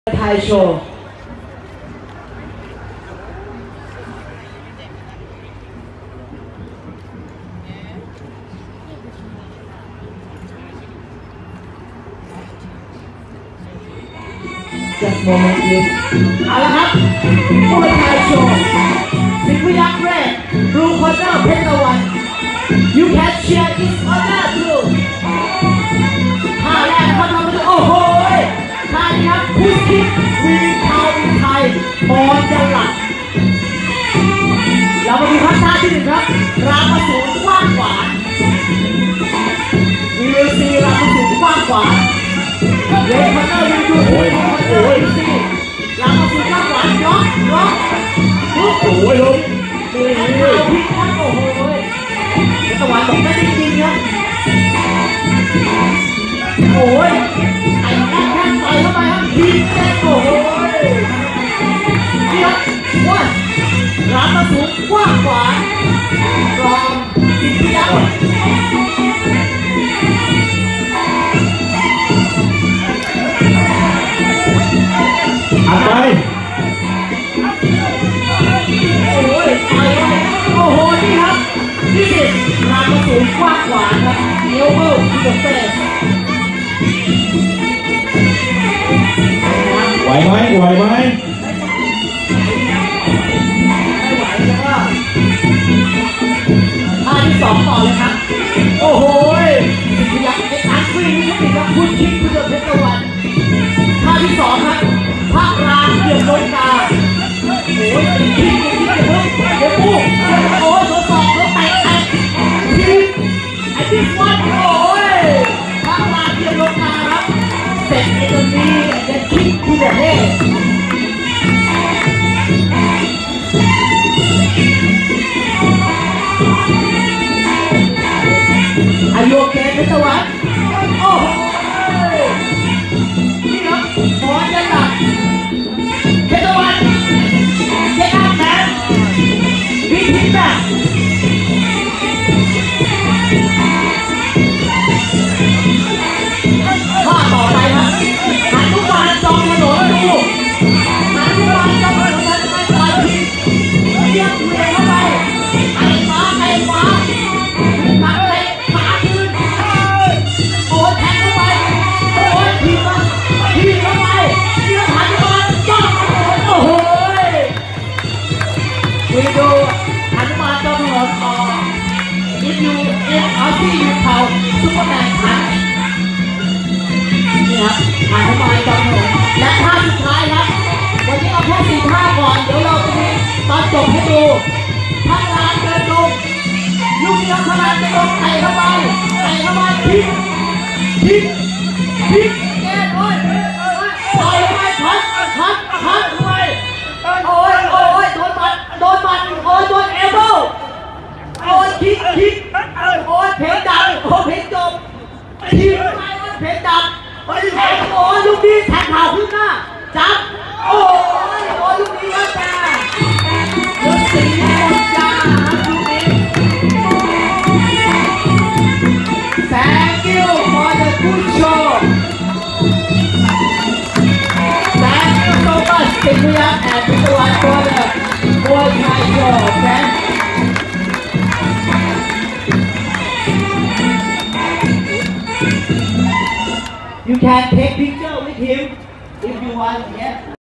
ไทยโชว์จัดโมเมนต์นี้เอาละครับมวยไทยโชว์สิงห์พยัคฆ์แรกบลูคอร์เนอร์เพชรตะวัน you can share this honor too ท่าแรกครับเราดูโอ้โหท่านี้ครับพุชคิกวีเทาไทยบอลจะหลักเรามาดูท่าที่หนึ่งครับรามสูงกว้างขวางวีลซีรามสูงกว้างขวางเลคอนเนอร์วิวดูโอ้ยซีรามสูงกว้างขวางล็อกโอ้ยลงดูพิฆาตโอ้โหตะวันบอกไม่ได้จริงครับโอ้ยไอ้แค่ต่อยเข้าไปครับทีมแจ้งโอ้โหนี่ครับว่ารามสูงกว้างขวางรองสิงห์พยัคฆ์อัดไปโอ้ยต่อยโอ้โหนี่ครับนี่รามสูงกว้างขวางครับเอลเวอร์ที่เฟสไหวไหมไหวไหมไม่ไหวแล้วก็ท่าที่สองต่อเลยครับโอ้โหสิงห์พยัคฆ์ไอ้อันวิ่งนี่ติดกับพุชคิกคุณเพชรตะวันท่าที่สองครับพระรามเกี่ยวลงตาโอ้ยคิกเดี๋ยวปุ๊บโอ้ยโดนสอกโดนแตะคิกไอ้ที่ฟันโอ้ยพระรามเกี่ยวลงตาครับเสร็จไอ้ตัวนี้เด็กคิกคุณเฮ้อายุเกณฑ์เพชรตะวันโอ้โหนี่ครับบอลจะหลักเพชรตะวันเจ๊อัพแมนวิธีแบบข้อต่อไปครับหันุมานจอมถนนดูหันุมานจอมถนนทำไมต่อยผิดเรียกเวียนเข้าไปไอ้ฟ้าตัดเลยขาขึ้นโอ้ยแทงเข้าไปโอ้ยทีเข้าไปเรื่องหันมาจ้องโอ้โหวีดูหันมาจ้องหัวคอเอาที่อยู่เขาซุปเปอร์แมนทันนี่ครับหันมาจ้องหัวและท่าสุดท้ายครับวันนี้เอาแค่4 ท่าก่อนเดี๋ยวเราจะมีตอนจบให้ดูท่าลานเดินดูลูกนี้ครับพลังจะโดนไต่เข้าไปพลิกแก้ด้วยต่อยเข้าไปพัดเข้าไปโอ้ยโดนบัตรโอ้ยโดนเอเบิลโอ้ยคิกโอ้ยเพชรดับโอ้ยเพชรจบทีมไปโอ้ยเพชรดับแทงโอ้ยลูกนี้แทงเข่าขึ้นหน้าจับโอ้ยลูกนี้ครับแกลูกสีหมดยาลูกนี้Thank you for the good show. Thank you so much, Singsห์พยัคฆ์ and Mr. Wan for the Muay Thai show. Okay? You can take picture with him if you want. Yeah.